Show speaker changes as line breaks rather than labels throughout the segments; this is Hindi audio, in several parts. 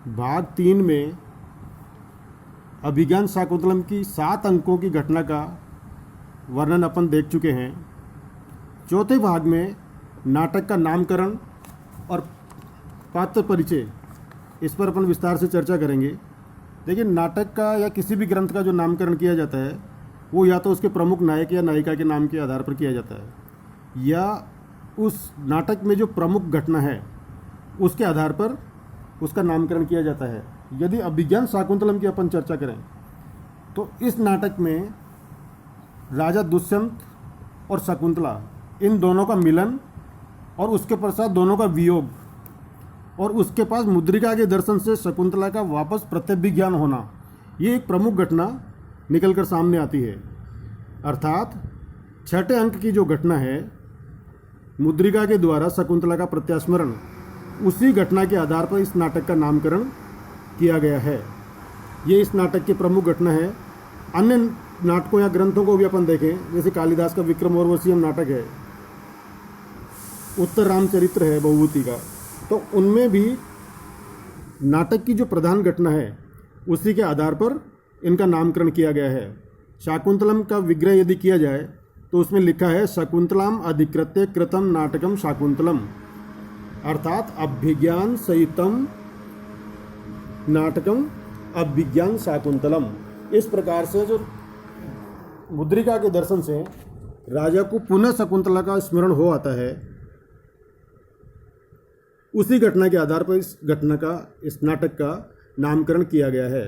भाग 3 में अभिज्ञान शाकुंतलम की 7 अंकों की घटना का वर्णन अपन देख चुके हैं। चौथे भाग में नाटक का नामकरण और पात्र परिचय, इस पर अपन विस्तार से चर्चा करेंगे। देखिए, नाटक का या किसी भी ग्रंथ का जो नामकरण किया जाता है वो या तो उसके प्रमुख नायक या नायिका के नाम के आधार पर किया जाता है, या उस नाटक में जो प्रमुख घटना है उसके आधार पर उसका नामकरण किया जाता है। यदि अभिज्ञान शाकुंतलम की अपन चर्चा करें तो इस नाटक में राजा दुष्यंत और शकुंतला, इन दोनों का मिलन और उसके पश्चात दोनों का वियोग, और उसके पास मुद्रिका के दर्शन से शकुंतला का वापस प्रत्यभिज्ञान होना, ये एक प्रमुख घटना निकल कर सामने आती है। अर्थात छठे अंक की जो घटना है, मुद्रिका के द्वारा शकुंतला का प्रत्यास्मरण, उसी घटना के आधार पर इस नाटक का नामकरण किया गया है। ये इस नाटक की प्रमुख घटना है। अन्य नाटकों या ग्रंथों को भी अपन देखें, जैसे कालिदास का विक्रम और वसीयम नाटक है, उत्तर रामचरित्र है बहुभूति का, तो उनमें भी नाटक की जो प्रधान घटना है उसी के आधार पर इनका नामकरण किया गया है। शाकुंतलम का विग्रह यदि किया जाए तो उसमें लिखा है शकुंतलाम अधिकृत्य कृतम नाटकम शाकुंतलम, अर्थात अभिज्ञान सहितम नाटकम अभिज्ञान शाकुंतलम। इस प्रकार से जो मुद्रिका के दर्शन से राजा को पुनः शकुंतला का स्मरण हो आता है, उसी घटना के आधार पर इस नाटक का नामकरण किया गया है।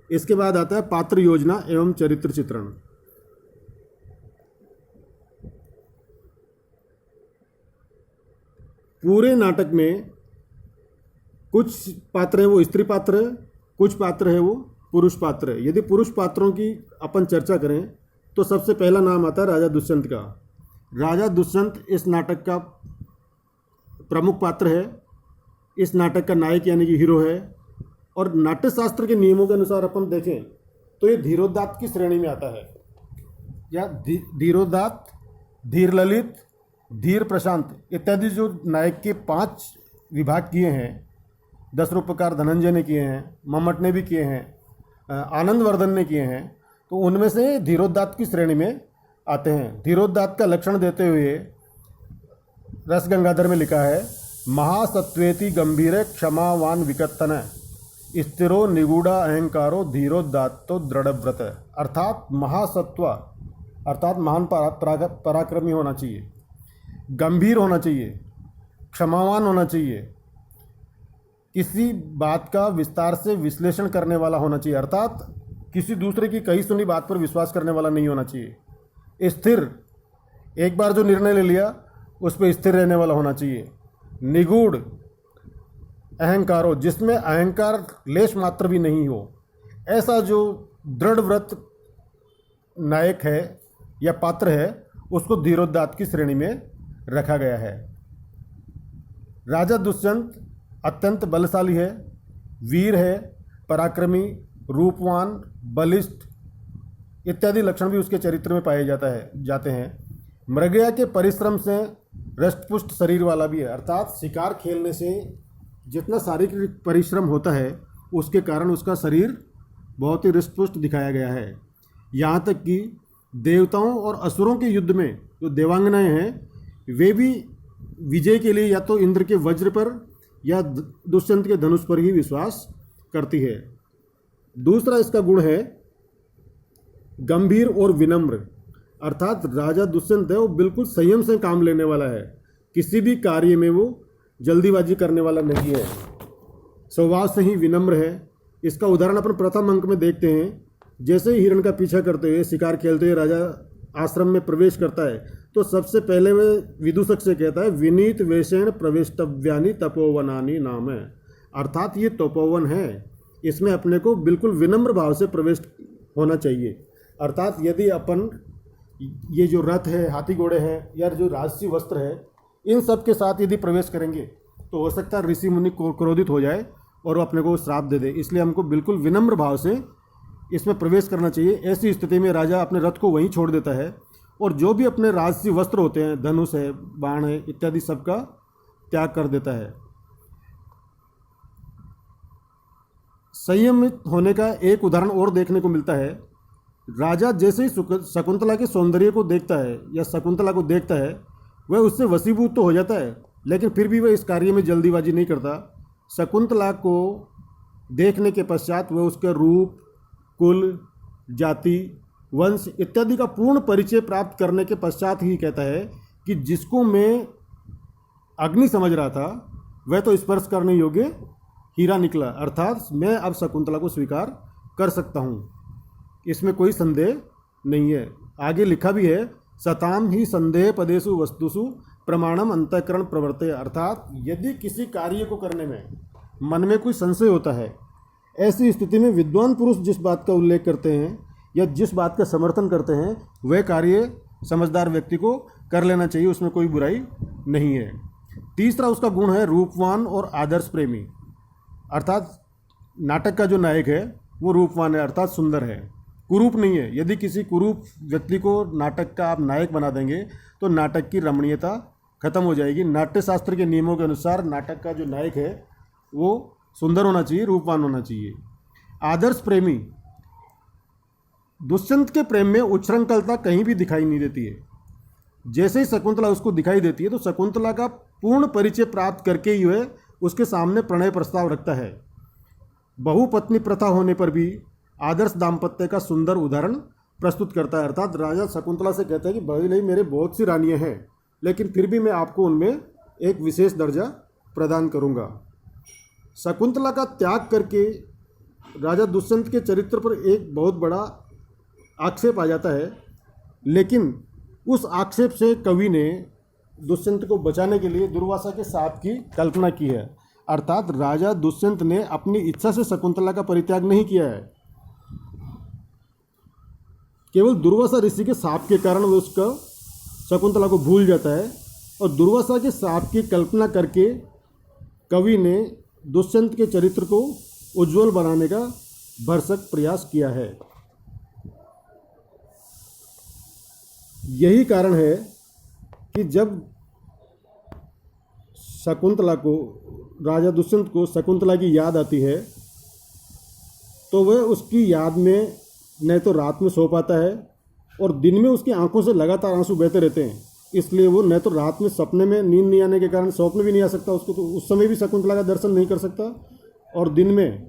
इसके बाद आता है पात्र योजना एवं चरित्र चित्रण। पूरे नाटक में कुछ पात्र हैं वो स्त्री पात्र है, कुछ पात्र है वो पुरुष पात्र है। यदि पुरुष पात्रों की अपन चर्चा करें तो सबसे पहला नाम आता है राजा दुष्यंत का। राजा दुष्यंत इस नाटक का प्रमुख पात्र है, इस नाटक का नायक यानी कि हीरो है, और नाट्य शास्त्र के नियमों के अनुसार अपन देखें तो ये धीरोदात्त की श्रेणी में आता है, या धीरोदात्त, धीर ललित, धीर प्रशांत इत्यादि जो नायक के 5 विभाग किए हैं, दशरूपकार धनंजय ने किए हैं, मम्मट ने भी किए हैं, आनंदवर्धन ने किए हैं, तो उनमें से धीरोदात्त की श्रेणी में आते हैं। धीरोदात्त का लक्षण देते हुए रस गंगाधर में लिखा है, महासत्वेति गंभीर क्षमावान विकत्तन स्थिरो निगूढ़ा अहंकारो धीरोदात्तो दृढ़व्रत। अर्थात महासत्व अर्थात महान पराक्रमी होना चाहिए, गंभीर होना चाहिए, क्षमावान होना चाहिए, किसी बात का विस्तार से विश्लेषण करने वाला होना चाहिए, अर्थात किसी दूसरे की कही सुनी बात पर विश्वास करने वाला नहीं होना चाहिए। स्थिर, एक बार जो निर्णय ले लिया उस पर स्थिर रहने वाला होना चाहिए। निगूढ़ अहंकारो, जिसमें अहंकार लेश मात्र भी नहीं हो, ऐसा जो दृढ़ व्रत नायक है या पात्र है उसको धीरोदात्त की श्रेणी में रखा गया है। राजा दुष्यंत अत्यंत बलशाली है, वीर है, पराक्रमी, रूपवान, बलिष्ठ इत्यादि लक्षण भी उसके चरित्र में पाए जाते हैं। मृगया के परिश्रम से हृष्टपुष्ट शरीर वाला भी है, अर्थात शिकार खेलने से जितना शारीरिक परिश्रम होता है उसके कारण उसका शरीर बहुत ही हृष्टपुष्ट दिखाया गया है। यहाँ तक कि देवताओं और असुरों के युद्ध में जो देवांगनाएं हैं वे भी विजय के लिए या तो इंद्र के वज्र पर या दुष्यंत के धनुष पर ही विश्वास करती है। दूसरा इसका गुण है गंभीर और विनम्र, अर्थात राजा दुष्यंत है वो बिल्कुल संयम से काम लेने वाला है, किसी भी कार्य में वो जल्दीबाजी करने वाला नहीं है, स्वभाव से ही विनम्र है। इसका उदाहरण अपन प्रथम अंक में देखते हैं। जैसे ही हिरण का पीछा करते हुए, शिकार खेलते हुए राजा आश्रम में प्रवेश करता है तो सबसे पहले वह विदूषक से कहता है, विनीत वेशेण प्रवेष्टव्यानि तपोवनानि नाम है, अर्थात ये तपोवन है, इसमें अपने को बिल्कुल विनम्र भाव से प्रवेश होना चाहिए। अर्थात यदि अपन ये जो रथ है, हाथी घोड़े हैं, या जो राजसी वस्त्र है, इन सब के साथ यदि प्रवेश करेंगे तो हो सकता है ऋषि मुनि क्रोधित हो जाए और वो अपने को श्राप दे दे। इसलिए हमको बिल्कुल विनम्र भाव से इसमें प्रवेश करना चाहिए। ऐसी स्थिति में राजा अपने रथ को वहीं छोड़ देता है और जो भी अपने राजसी वस्त्र होते हैं, धनुष है, बाण है इत्यादि सब का त्याग कर देता है। संयमित होने का एक उदाहरण और देखने को मिलता है। राजा जैसे ही शकुंतला के सौंदर्य को देखता है या शकुंतला को देखता है, वह उससे वशीभूत तो हो जाता है, लेकिन फिर भी वह इस कार्य में जल्दीबाजी नहीं करता। शकुंतला को देखने के पश्चात वह उसके रूप, कुल, जाति, वंश इत्यादि का पूर्ण परिचय प्राप्त करने के पश्चात ही कहता है कि जिसको मैं अग्नि समझ रहा था वह तो स्पर्श करने योग्य हीरा निकला, अर्थात मैं अब शकुंतला को स्वीकार कर सकता हूँ, इसमें कोई संदेह नहीं है। आगे लिखा भी है, सताम ही संदेह पदेषु वस्तुषु प्रमाणम अंतःकरण प्रवर्ते, अर्थात यदि किसी कार्य को करने में मन में कोई संशय होता है, ऐसी स्थिति में विद्वान पुरुष जिस बात का उल्लेख करते हैं या जिस बात का समर्थन करते हैं वह कार्य समझदार व्यक्ति को कर लेना चाहिए, उसमें कोई बुराई नहीं है। तीसरा उसका गुण है रूपवान और आदर्श प्रेमी, अर्थात नाटक का जो नायक है वो रूपवान है अर्थात सुंदर है, कुरूप नहीं है। यदि किसी कुरूप व्यक्ति को नाटक का आप नायक बना देंगे तो नाटक की रमणीयता खत्म हो जाएगी। नाट्यशास्त्र के नियमों के अनुसार नाटक का जो नायक है वो सुंदर होना चाहिए, रूपवान होना चाहिए। आदर्श प्रेमी, दुष्यंत के प्रेम में उच्छृंखलता कहीं भी दिखाई नहीं देती है। जैसे ही शकुंतला उसको दिखाई देती है तो शकुंतला का पूर्ण परिचय प्राप्त करके ही वह उसके सामने प्रणय प्रस्ताव रखता है। बहुपत्नी प्रथा होने पर भी आदर्श दाम्पत्य का सुंदर उदाहरण प्रस्तुत करता है, अर्थात राजा शकुंतला से कहता है कि भले ही मेरे बहुत सी रानियां हैं, लेकिन फिर भी मैं आपको उनमें एक विशेष दर्जा प्रदान करूंगा। शकुंतला का त्याग करके राजा दुष्यंत के चरित्र पर एक बहुत बड़ा आक्षेप आ जाता है, लेकिन उस आक्षेप से कवि ने दुष्यंत को बचाने के लिए दुर्वासा के शाप की कल्पना की है, अर्थात राजा दुष्यंत ने अपनी इच्छा से शकुंतला का परित्याग नहीं किया है, केवल दुर्वासा ऋषि के शाप के कारण वो उसका शकुंतला को भूल जाता है। और दुर्वासा के शाप की कल्पना करके कवि ने दुष्यंत के चरित्र को उज्जवल बनाने का भरसक प्रयास किया है। यही कारण है कि जब शकुंतला को राजा दुष्यंत को शकुंतला की याद आती है तो वह उसकी याद में न तो रात में सो पाता है और दिन में उसकी आंखों से लगातार आंसू बहते रहते हैं, इसलिए वो न तो रात में सपने में नींद नहीं आने के कारण स्वप्न भी नहीं आ सकता उसको, तो उस समय भी शकुंतला का दर्शन नहीं कर सकता, और दिन में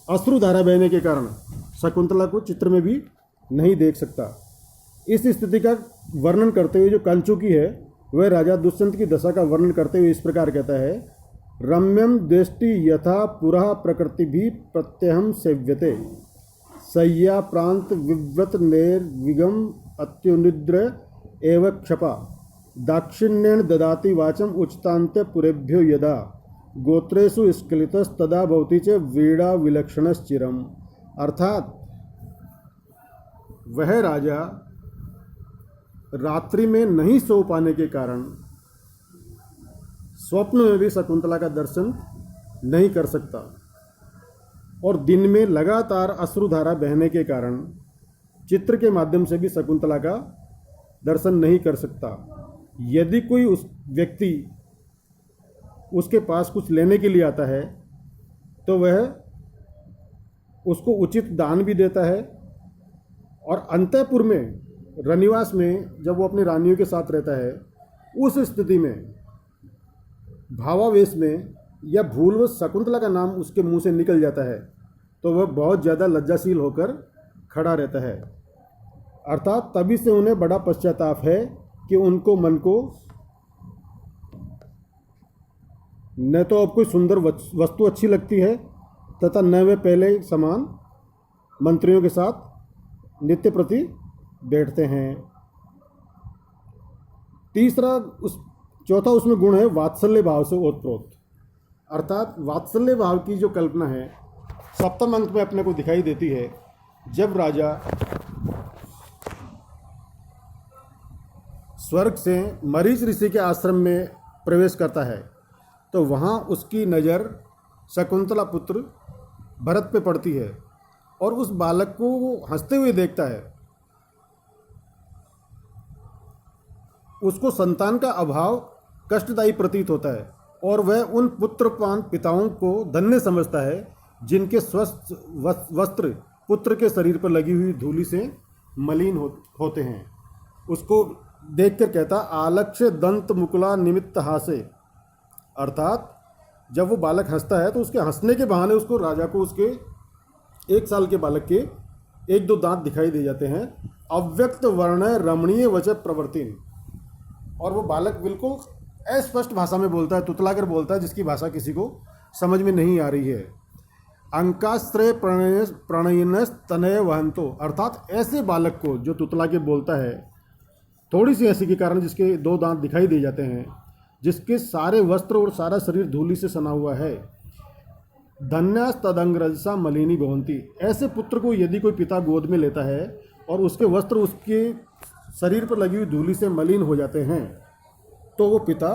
अश्रुधारा बहने के कारण शकुंतला को चित्र में भी नहीं देख सकता। इस स्थिति का वर्णन करते हुए जो कंचुकी है वह राजा दुष्यंत की दशा का वर्णन करते हुए इस प्रकार कहता है, रम्यम दृष्टि यथा पुरा प्रकृति भी प्रत्यहम सेव्यते सय्या प्रांत विव्रत निर्विगम अत्युनिद्र एव क्षपा दाक्षिण्येन ददाति वाचम उच्तान्त्य पुरेभ्यो यदा गोत्रेषु स्खलितस्तदा भवति च वीणा विलक्षणश्चिरम, अर्थात वह राजा रात्रि में नहीं सो पाने के कारण स्वप्न में भी शकुंतला का दर्शन नहीं कर सकता और दिन में लगातार अश्रुधारा बहने के कारण चित्र के माध्यम से भी शकुंतला का दर्शन नहीं कर सकता। यदि कोई उस व्यक्ति उसके पास कुछ लेने के लिए आता है तो वह उसको उचित दान भी देता है, और अंतःपुर में रनिवास में जब वो अपनी रानियों के साथ रहता है उस स्थिति में भावावेश में या भूलवश शकुंतला का नाम उसके मुंह से निकल जाता है तो वह बहुत ज़्यादा लज्जाशील होकर खड़ा रहता है, अर्थात तभी से उन्हें बड़ा पश्चाताप है कि उनको मन को न तो अब कोई सुंदर वस्तु अच्छी लगती है तथा न वे पहले समान मंत्रियों के साथ नित्य प्रति बैठते हैं। चौथा उसमें गुण है वात्सल्य भाव से ओतप्रोत, अर्थात वात्सल्य भाव की जो कल्पना है सप्तम अंक में अपने को दिखाई देती है। जब राजा स्वर्ग से मरीच ऋषि के आश्रम में प्रवेश करता है तो वहाँ उसकी नज़र शकुंतला पुत्र भरत पे पड़ती है और उस बालक को वो हंसते हुए देखता है। उसको संतान का अभाव कष्टदायी प्रतीत होता है और वह उन पुत्रपान पिताओं को धन्य समझता है जिनके स्वस्थ वस्त्र पुत्र के शरीर पर लगी हुई धूलि से मलिन होते हैं। उसको देखकर कहता, आलक्ष्य दंत मुकुला निमित्त हासे, अर्थात जब वो बालक हंसता है तो उसके हंसने के बहाने उसको राजा को उसके 1 साल के बालक के 1-2 दांत दिखाई दे जाते हैं। अव्यक्त वर्ण रमणीय वचन प्रवर्तिन, और वो बालक बिल्कुल अस्पष्ट भाषा में बोलता है, तुतला कर बोलता है, जिसकी भाषा किसी को समझ में नहीं आ रही है। अंकाश्रय प्रणयन तनय वहंतो, अर्थात ऐसे बालक को जो तुतला के बोलता है थोड़ी सी हंसी के कारण जिसके 2 दांत दिखाई दे जाते हैं, जिसके सारे वस्त्र और सारा शरीर धूलि से सना हुआ है। धन्यास तदंगरजसा मलिनी भवंती, ऐसे पुत्र को यदि कोई पिता गोद में लेता है और उसके वस्त्र उसके शरीर पर लगी हुई धूलि से मलिन हो जाते हैं, तो वो पिता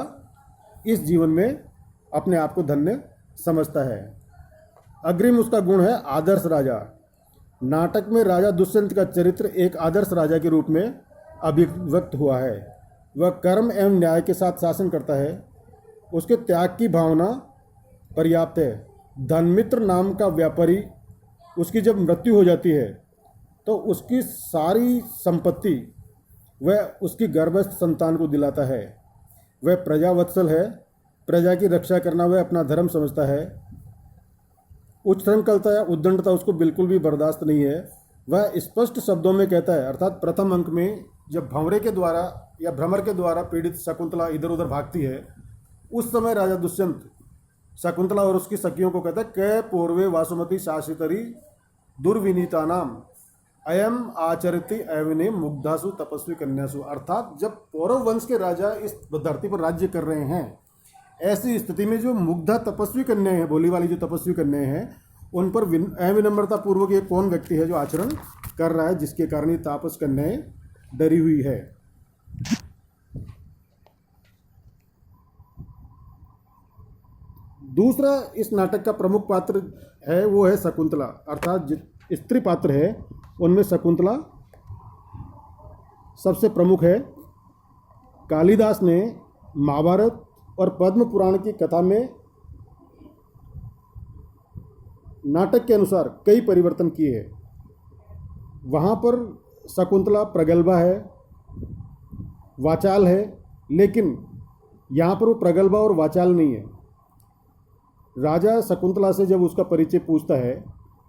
इस जीवन में अपने आप को धन्य समझता है। अग्रिम उसका गुण है आदर्श राजा। नाटक में राजा दुष्यंत का चरित्र एक आदर्श राजा के रूप में अभिव्यक्त हुआ है। वह कर्म एवं न्याय के साथ शासन करता है। उसके त्याग की भावना पर्याप्त है। धनमित्र नाम का व्यापारी, उसकी जब मृत्यु हो जाती है तो उसकी सारी संपत्ति वह उसकी गर्भस्थ संतान को दिलाता है। वह प्रजावत्सल है, प्रजा की रक्षा करना वह अपना धर्म समझता है। उच्छृंखलता या उद्दंडता उसको बिल्कुल भी बर्दाश्त नहीं है। वह स्पष्ट शब्दों में कहता है, अर्थात प्रथम अंक में जब भंवरे के द्वारा या भ्रमर के द्वारा पीड़ित शकुंतला इधर उधर भागती है, उस समय राजा दुष्यंत शकुंतला और उसकी सखियों को कहता है, कै पूर्वे वासुमती शासितरी दुर्विनीता नाम अयम आचरित एवने मुग्धासु तपस्वी कन्यासु, अर्थात जब पौरव वंश के राजा इस धरती पर राज्य कर रहे हैं, ऐसी स्थिति में जो मुग्धा तपस्वी कन्याएं हैं, भोली वाली जो तपस्वी कन्याएं हैं, उन पर अविनम्रता पूर्वक ये कौन व्यक्ति है जो आचरण कर रहा है, जिसके कारण ये तापस कन्याएं डरी हुई है। दूसरा इस नाटक का प्रमुख पात्र है वो है शकुंतला, अर्थात स्त्री पात्र है उनमें शकुंतला सबसे प्रमुख है। कालिदास ने महाभारत और पद्म पुराण की कथा में नाटक के अनुसार कई परिवर्तन किए हैं। वहाँ पर शकुंतला प्रगल्भा है, वाचाल है, लेकिन यहाँ पर वो प्रगल्भा और वाचाल नहीं है। राजा शकुंतला से जब उसका परिचय पूछता है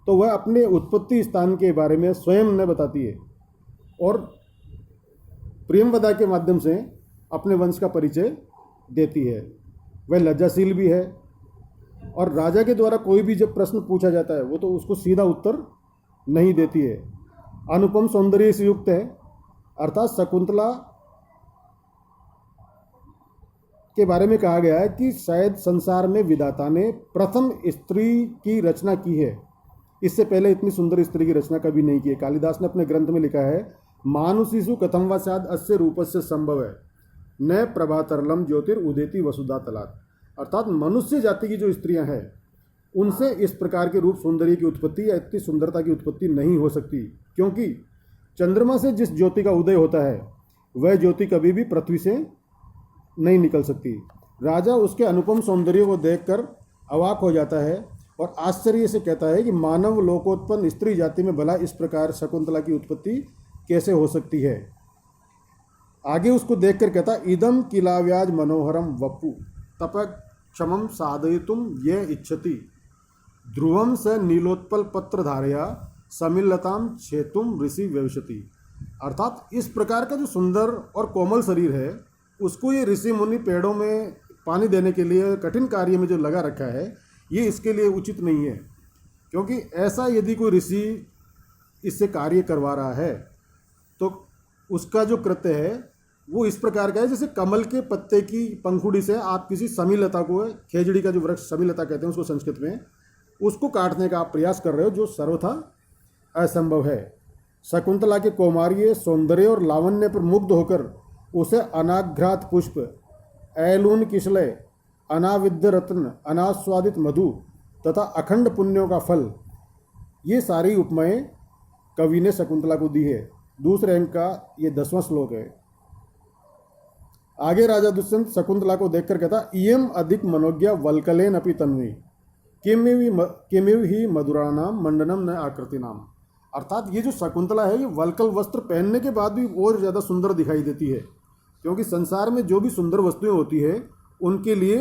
तो वह अपने उत्पत्ति स्थान के बारे में स्वयं न बताती है और प्रेमवदा के माध्यम से अपने वंश का परिचय देती है। वह लज्जाशील भी है और राजा के द्वारा कोई भी जब प्रश्न पूछा जाता है वो तो उसको सीधा उत्तर नहीं देती है। अनुपम सौंदर्य से युक्त है, अर्थात शकुंतला के बारे में कहा गया है कि शायद संसार में विधाता ने प्रथम स्त्री की रचना की है। इससे पहले इतनी सुंदर स्त्री की रचना कभी नहीं की है। कालिदास ने अपने ग्रंथ में लिखा है, मानुषीषु कथम वा स्याद अस्य रूपस्य संभव है न प्रभातरलम ज्योतिर उदेति वसुधा तलात, अर्थात मनुष्य जाति की जो स्त्रियां हैं उनसे इस प्रकार के रूप सौंदर्य की उत्पत्ति या इतनी सुंदरता की उत्पत्ति नहीं हो सकती, क्योंकि चंद्रमा से जिस ज्योति का उदय होता है वह ज्योति कभी भी पृथ्वी से नहीं निकल सकती। राजा उसके अनुपम सौंदर्य को देखकर अवाक हो जाता है और आश्चर्य से कहता है कि मानव लोकोत्पन्न स्त्री जाति में भला इस प्रकार शकुंतला की उत्पत्ति कैसे हो सकती है। आगे उसको देखकर कहता, इदम किलाव्याज मनोहरम वपु तपक क्षमम साधयितुम ये इच्छति ध्रुवम स नीलोत्पल पत्र धारया समिल्लताम छेतुम ऋषि व्यवशति, अर्थात इस प्रकार का जो सुंदर और कोमल शरीर है उसको ये ऋषि मुनि पेड़ों में पानी देने के लिए कठिन कार्य में जो लगा रखा है, ये इसके लिए उचित नहीं है। क्योंकि ऐसा यदि कोई ऋषि इससे कार्य करवा रहा है तो उसका जो कृत्य है वो इस प्रकार का है जैसे कमल के पत्ते की पंखुड़ी से आप किसी समीलता को, खेजड़ी का जो वृक्ष समीलता कहते हैं उसको संस्कृत में, उसको काटने का आप प्रयास कर रहे हो, जो सर्वथा असंभव है। शकुंतला के कौमार्य सौंदर्य और लावण्य पर मुग्ध होकर उसे अनाघ्रात पुष्प, ऐलून किशलय, अनाविद्य रत्न, अनास्वादित मधु तथा अखंड पुण्यों का फल, ये सारी उपमाएं कवि ने शकुंतला को दी है। दूसरे अंक का ये 10वां श्लोक है। आगे राजा दुष्यंत शकुंतला को देखकर कहता, इयम अधिक मनोज्ञा वल्कलेन अपि तन्वी, किमेव ही मधुराणाम मंडनम न आकृति नाम। अर्थात ये जो शकुंतला है ये वल्कल वस्त्र पहनने के बाद भी और ज़्यादा सुंदर दिखाई देती है, क्योंकि संसार में जो भी सुंदर वस्तुएं होती है उनके लिए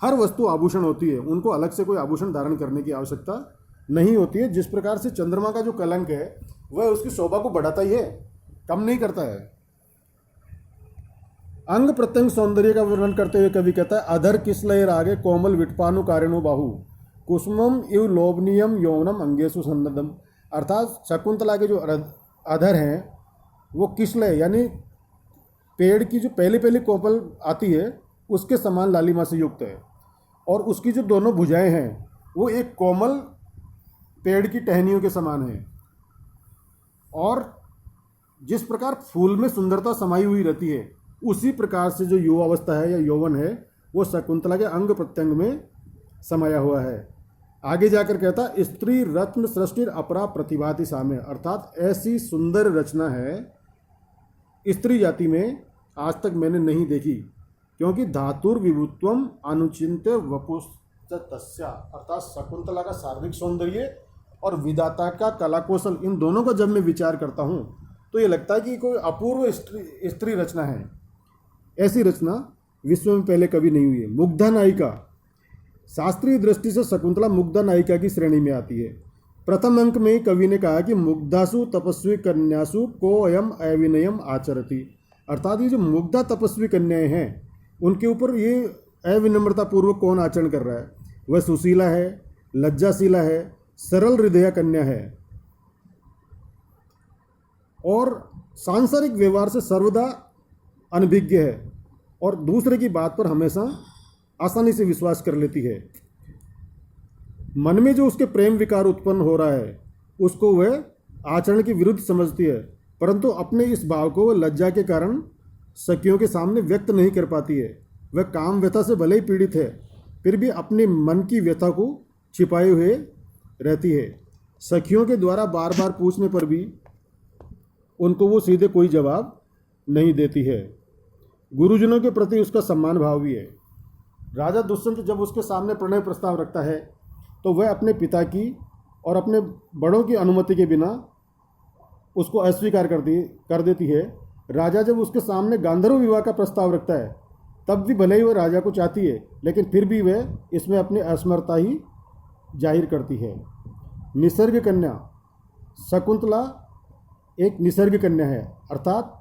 हर वस्तु आभूषण होती है, उनको अलग से कोई आभूषण धारण करने की आवश्यकता नहीं होती है। जिस प्रकार से चंद्रमा का जो कलंक है वह उसकी शोभा को बढ़ाता ही है, कम नहीं करता है। अंग प्रत्यंग सौंदर्य का वर्णन करते हुए कवि कहता है, अधर किसलय रागे कोमल विटपानु कारिणो बाहु कुसुमम इव लोभनीयम यौवनम अंगेशु सन्नदम। अर्थात शकुंतला के जो अधर हैं वो किसलय यानी पेड़ की जो पहली पहली कोमल आती है उसके समान लालिमा से युक्त है, और उसकी जो दोनों भुजाएं हैं वो एक कोमल पेड़ की टहनियों के समान है। और जिस प्रकार फूल में सुंदरता समाई हुई रहती है उसी प्रकार से जो युवावस्था है या यौवन है वो शकुंतला के अंग प्रत्यंग में समाया हुआ है। आगे जाकर कहता, स्त्री रत्न सृष्टि अपरा प्रतिभाति साम्य। अर्थात ऐसी सुंदर रचना है स्त्री जाति में आज तक मैंने नहीं देखी, क्योंकि धातुर विभुत्वम अनुचिंत्य वपुस्तस्या। अर्थात शकुंतला का शारीरिक सौंदर्य और विधाता का कला कौशल, इन दोनों का जब मैं विचार करता हूँ तो ये लगता है कि कोई अपूर्व स्त्री रचना है। ऐसी रचना विश्व में पहले कभी नहीं हुई है। मुग्धा नायिका, शास्त्रीय दृष्टि से शकुंतला मुग्धा नायिका की श्रेणी में आती है। प्रथम अंक में कवि ने कहा कि मुग्धासु तपस्वी कन्यासु को अयम अविनयम आचरति। अर्थात ये जो मुग्धा तपस्वी कन्याएं हैं उनके ऊपर ये अविनम्रता पूर्वक कौन आचरण कर रहा है? वह सुशीला है, लज्जाशीला है, सरल हृदया कन्या है और सांसारिक व्यवहार से सर्वदा अनभिज्ञ है और दूसरे की बात पर हमेशा आसानी से विश्वास कर लेती है। मन में जो उसके प्रेम विकार उत्पन्न हो रहा है उसको वह आचरण के विरुद्ध समझती है, परंतु अपने इस भाव को वह लज्जा के कारण सखियों के सामने व्यक्त नहीं कर पाती है। वह काम व्यथा से भले ही पीड़ित है फिर भी अपने मन की व्यथा को छिपाए हुए रहती है। सखियों के द्वारा बार बार पूछने पर भी उनको वो सीधे कोई जवाब नहीं देती है। गुरुजनों के प्रति उसका सम्मान भाव भी है। राजा दुष्यंत जब उसके सामने प्रणय प्रस्ताव रखता है तो वह अपने पिता की और अपने बड़ों की अनुमति के बिना उसको अस्वीकार कर देती है। राजा जब उसके सामने गांधर्व विवाह का प्रस्ताव रखता है तब भी भले ही वह राजा को चाहती है, लेकिन फिर भी वह इसमें अपनी असमर्थता ही जाहिर करती है। निसर्ग कन्या, शकुंतला एक निसर्ग कन्या है, अर्थात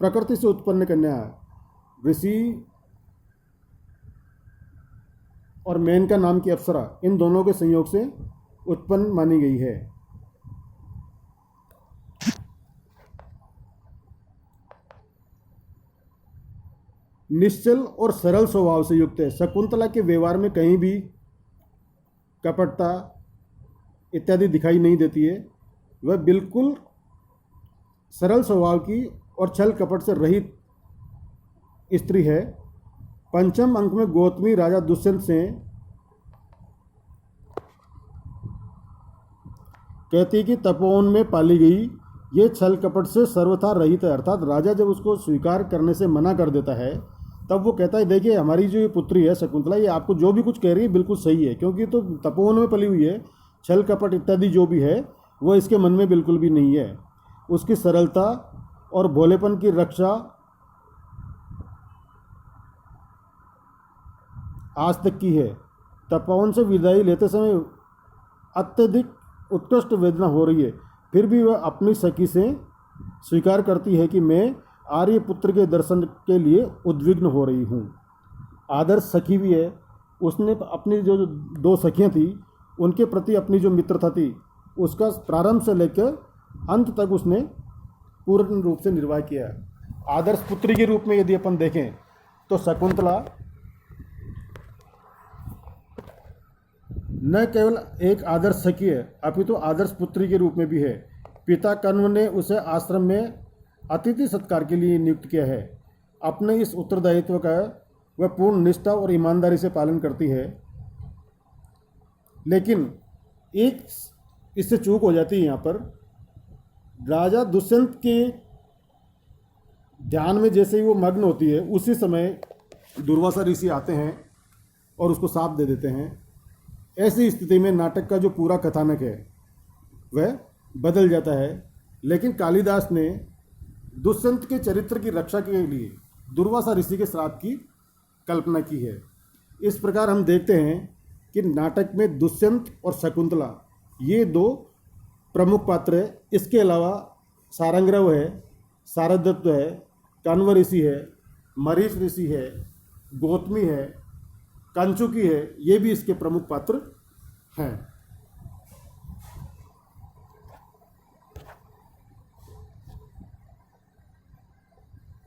प्रकृति से उत्पन्न कन्या है। ऋषि और मेनका नाम की अप्सरा, इन दोनों के संयोग से उत्पन्न मानी गई है। निश्चल और सरल स्वभाव से युक्त है। शकुंतला के व्यवहार में कहीं भी कपटता इत्यादि दिखाई नहीं देती है। वह बिल्कुल सरल स्वभाव की और छल कपट से रहित स्त्री है। पंचम अंक में गौतमी राजा दुष्यंत से कहती कि तपोवन में पाली गई ये छल कपट से सर्वथा रहित है। अर्थात राजा जब उसको स्वीकार करने से मना कर देता है तब वो कहता है, देखिए हमारी जो ये पुत्री है शकुंतला, ये आपको जो भी कुछ कह रही है बिल्कुल सही है, क्योंकि तो तपोवन में पली हुई है। छल कपट इत्यादि जो भी है वो इसके मन में बिल्कुल भी नहीं है। उसकी सरलता और भोलेपन की रक्षा आज तक की है। तपोवन से विदाई लेते समय अत्यधिक उत्कृष्ट वेदना हो रही है, फिर भी वह अपनी सखी से स्वीकार करती है कि मैं आर्यपुत्र के दर्शन के लिए उद्विग्न हो रही हूँ। आदर्श सखी भी है। उसने अपनी जो दो सखियाँ थी उनके प्रति अपनी जो मित्रता थी उसका प्रारंभ से लेकर अंत तक उसने पूर्ण रूप से निर्वाह किया। आदर्श पुत्री के रूप में यदि अपन देखें तो शकुंतला न केवल एक आदर्श सखी है अपितु आदर्श पुत्री के रूप में भी है। पिता कण्व ने उसे आश्रम में अतिथि सत्कार के लिए नियुक्त किया है। अपने इस उत्तरदायित्व का वह पूर्ण निष्ठा और ईमानदारी से पालन करती है, लेकिन एक इससे चूक हो जाती है। यहाँ पर राजा दुष्यंत के ध्यान में जैसे ही वो मग्न होती है उसी समय दुर्वासा ऋषि आते हैं और उसको शाप दे देते हैं ऐसी स्थिति में नाटक का जो पूरा कथानक है वह बदल जाता है। लेकिन कालिदास ने दुष्यंत के चरित्र की रक्षा के लिए दुर्वासा ऋषि के श्राप की कल्पना की है। इस प्रकार हम देखते हैं कि नाटक में दुष्यंत और शकुंतला ये दो प्रमुख पात्र है। इसके अलावा सारंगरव है, शारदत्त है, कान्व ऋषि है, मरीच ऋषि है, गौतमी है, कंचुकी है, ये भी इसके प्रमुख पात्र हैं।